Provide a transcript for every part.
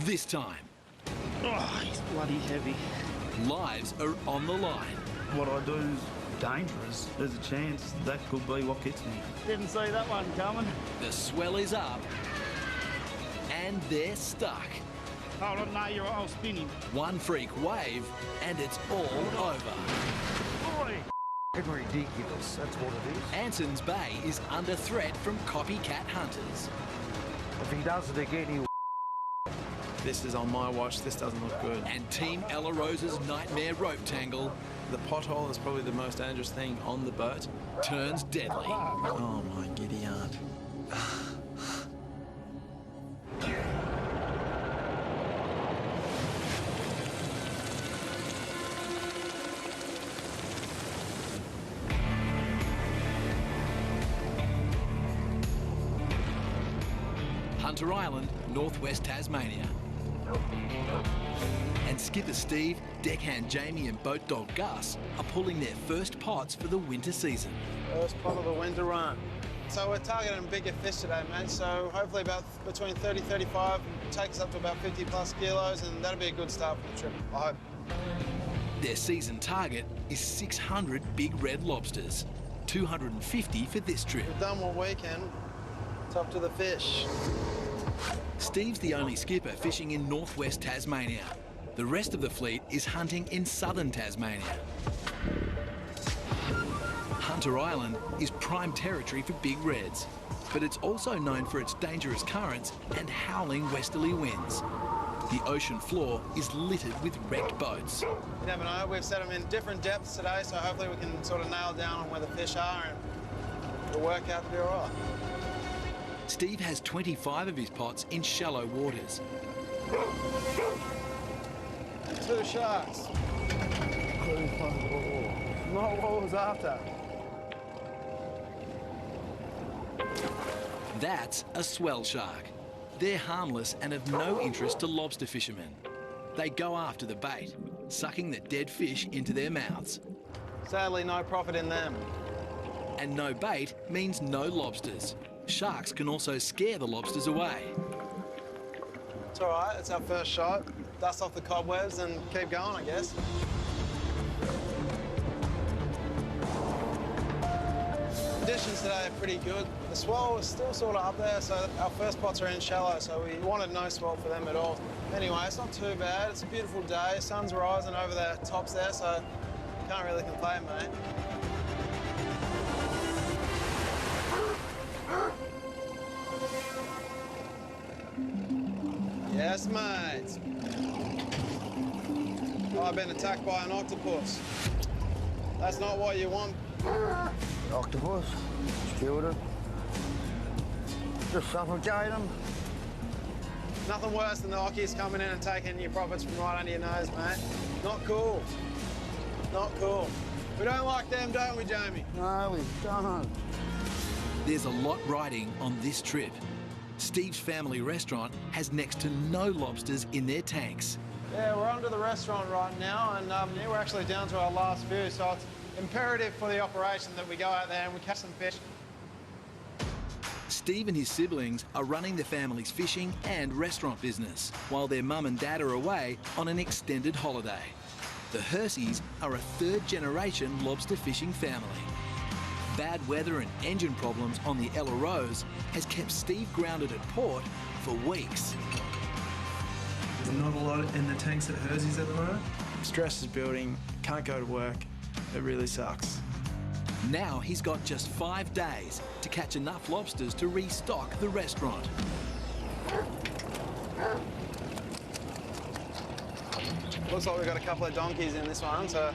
This time, Oh, he's bloody heavy. lives are on the line. What I do is dangerous. There's a chance that could be what gets me. Didn't see that one coming. The swell is up and they're stuck. Oh, no, I'll spin him. One freak wave and it's all over. Boy. It's ridiculous, that's what it is. Anson's Bay is under threat from copycat hunters. If he does it again, he'll... This is on my watch, this doesn't look good. And Team Ella Rose's nightmare rope tangle The pothole is probably the most dangerous thing on the boat. turns deadly. Oh my giddy aunt. Hunter Island, northwest Tasmania. And skipper Steve, deckhand Jamie and boat dog Gus are pulling their first pots for the winter season. First pot of the winter run. So we're targeting bigger fish today, mate. So hopefully about between 30, 35, take us up to about 50 plus kilos, and that'll be a good start for the trip, I hope. Their season target is 600 big red lobsters, 250 for this trip. We've done what we can. It's up to the fish. Steve's the only skipper fishing in northwest Tasmania. The rest of the fleet is hunting in southern Tasmania. Hunter Island is prime territory for big reds, but it's also known for its dangerous currents and howling westerly winds. The ocean floor is littered with wrecked boats. You never know, we've set them in different depths today, so hopefully we can sort of nail down on where the fish are and it'll work out to be all right. Steve has 25 of his pots in shallow waters. 2 sharks. Not what I was after. That's a swell shark. They're harmless and of no interest to lobster fishermen. They go after the bait, sucking the dead fish into their mouths. Sadly, no profit in them. And no bait means no lobsters. Sharks can also scare the lobsters away. It's all right, it's our first shot. Dust off the cobwebs and keep going, I guess. Conditions today are pretty good. The swell is still sort of up there, so our first pots are in shallow, so we wanted no swell for them at all. Anyway, it's not too bad. It's a beautiful day. Sun's rising over the tops there, so can't really complain, mate. Yes, mate. Oh, I've been attacked by an octopus. That's not what you want. Octopus, killed it. Just suffocate them. Nothing worse than the ockies coming in and taking your profits from right under your nose, mate. Not cool. Not cool. We don't like them, don't we, Jamie? No, we don't. There's a lot riding on this trip. Steve's family restaurant has next to no lobsters in their tanks. Yeah, we're under the restaurant right now, and yeah, we're actually down to our last few, so it's imperative for the operation that we go out there and we catch some fish. Steve and his siblings are running the family's fishing and restaurant business, while their mum and dad are away on an extended holiday. The Herseys are a third-generation lobster fishing family. Bad weather and engine problems on the Ella Rose has kept Steve grounded at port for weeks. There's not a lot in the tanks at Herseys at the moment. Stress is building, can't go to work. It really sucks. Now he's got just 5 days to catch enough lobsters to restock the restaurant. Looks like we've got a couple of donkeys in this one, so...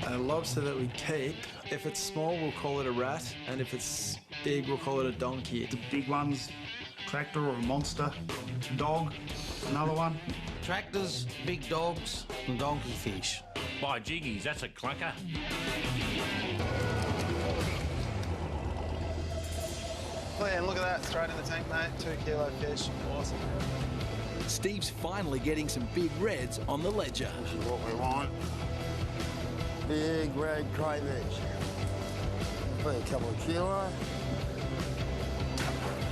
A lobster that we keep, if it's small, we'll call it a rat, and if it's big, we'll call it a donkey. The big ones, tractor or a monster. Dog, another one. Tractors, big dogs, and donkey fish. By jiggies, that's a clunker. Oh yeah, and look at that, straight in the tank, mate. 2 kilo fish, awesome. Steve's finally getting some big reds on the ledger. This is what we want. Big red crayfish. Put a couple of kilo.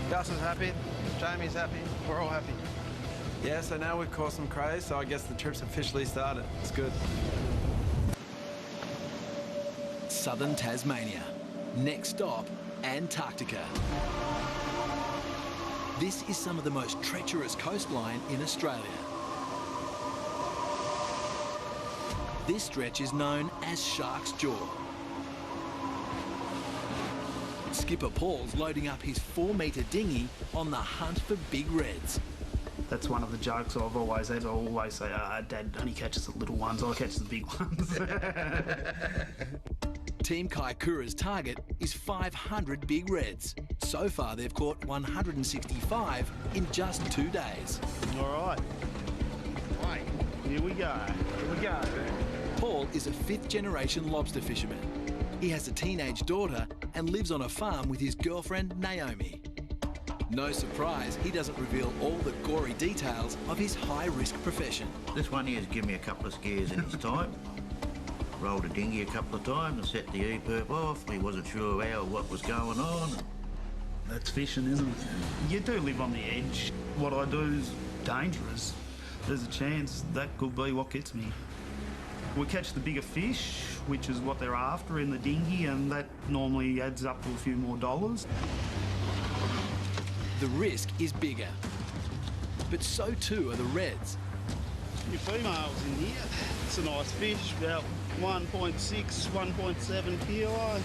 Gus is happy, Jamie's happy, we're all happy. Yeah, so now we've caught some crays, so I guess the trip's officially started. It's good. Southern Tasmania. Next stop, Antarctica. This is some of the most treacherous coastline in Australia. This stretch is known as Shark's Jaw. Skipper Paul's loading up his 4-metre dinghy on the hunt for big reds. That's one of the jokes I've always had. I always say, Dad only catches the little ones, I catch the big ones. Team Kaikoura's target is 500 big reds. So far, they've caught 165 in just 2 days. All right. Right, here we go. Here we go. Paul is a 5th-generation lobster fisherman. He has a teenage daughter and lives on a farm with his girlfriend, Naomi. No surprise, he doesn't reveal all the gory details of his high-risk profession. This one here's given me a couple of scares in his time. Rolled a dinghy a couple of times and set the E-perp off. He wasn't sure how or what was going on. That's fishing, isn't it? You do live on the edge. What I do is dangerous. There's a chance that could be what gets me. We catch the bigger fish, which is what they're after in the dinghy, and that normally adds up to a few more dollars. The risk is bigger, but so too are the reds. Your female's in here. It's a nice fish, about 1.6, 1.7 kilo.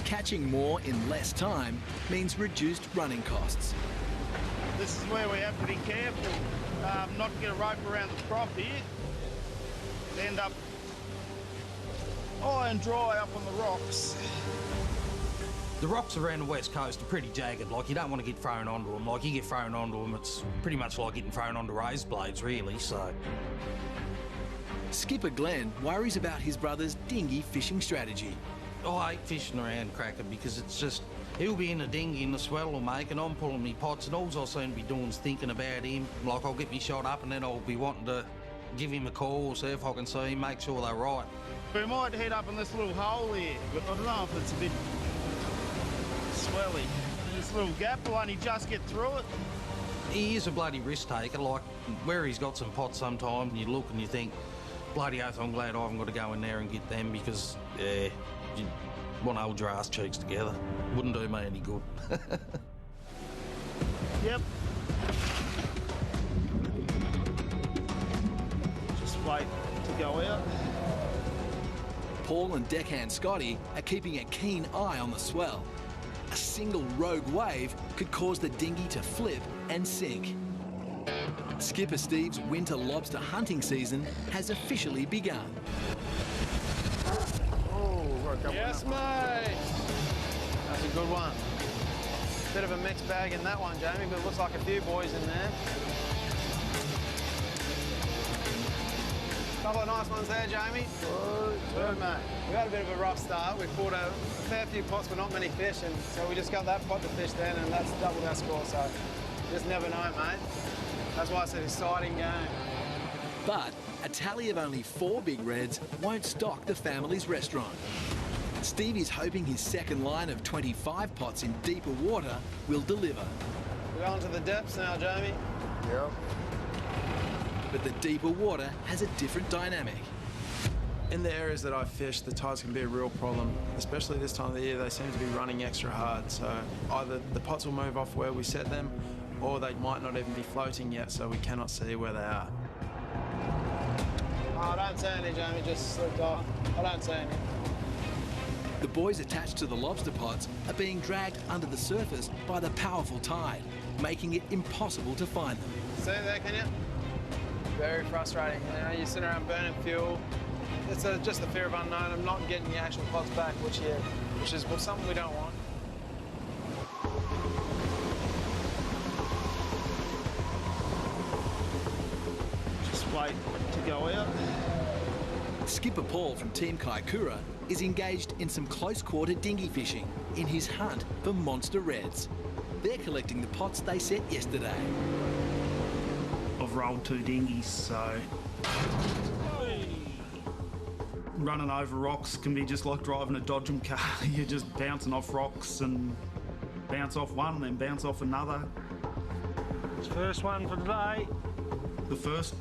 Catching more in less time means reduced running costs. This is where we have to be careful not to get a rope around the prop here. End up high and dry up on the rocks. The rocks around the west coast are pretty jagged. Like, you don't want to get thrown onto them. Like, you get thrown onto them, it's pretty much like getting thrown onto razor blades, really, so. Skipper Glenn worries about his brother's dinghy fishing strategy. I hate fishing around Cracker because it's just, he'll be in a dinghy and the swell will make and I'm pulling me pots and all I'll seem to be doing is thinking about him. Like, I'll get me shot up and then I'll be wanting to give him a call or see if I can see him, make sure they're right. We might head up in this little hole here, but I don't know if it's a bit swelly. This little gap will only just get through it. He is a bloody risk taker, like where he's got some pots sometimes and you look and you think, bloody oath, I'm glad I haven't got to go in there and get them because, yeah, you want to hold your ass cheeks together. Wouldn't do me any good. Yep. Just wait to go out. Paul and deckhand Scotty are keeping a keen eye on the swell. A single rogue wave could cause the dinghy to flip and sink. Skipper Steve's winter lobster hunting season has officially begun. Yes, mate. That's a good one. Bit of a mixed bag in that one, Jamie, but it looks like a few boys in there. Couple of nice ones there, Jamie. Good, mate. We had a bit of a rough start. We caught a fair few pots, but not many fish, and so we just got that pot to fish then, and that's doubled our score, so you just never know, mate. That's why it's an exciting game. But a tally of only 4 big reds won't stock the family's restaurant. Steve is hoping his second line of 25 pots in deeper water will deliver. We're going to the depths now, Jamie. Yep. But the deeper water has a different dynamic. In the areas that I've fished, the tides can be a real problem, especially this time of the year. They seem to be running extra hard, so either the pots will move off where we set them, or they might not even be floating yet, so we cannot see where they are. Oh, I don't see any, Jamie, just slipped off. I don't see any. The boys attached to the lobster pots are being dragged under the surface by the powerful tide, making it impossible to find them. See there, can you? Very frustrating. You know, you're sitting around burning fuel. It's just the fear of unknown of not getting the actual pots back, which is something we don't want. Just wait to go out. Skipper Paul from Team Kaikoura is engaged in some close-quarter dinghy fishing in his hunt for monster reds. They're collecting the pots they set yesterday. I've rolled 2 dinghies, so running over rocks can be just like driving a dodgem car. You're just bouncing off rocks and bounce off one and then bounce off another. First one for today. The first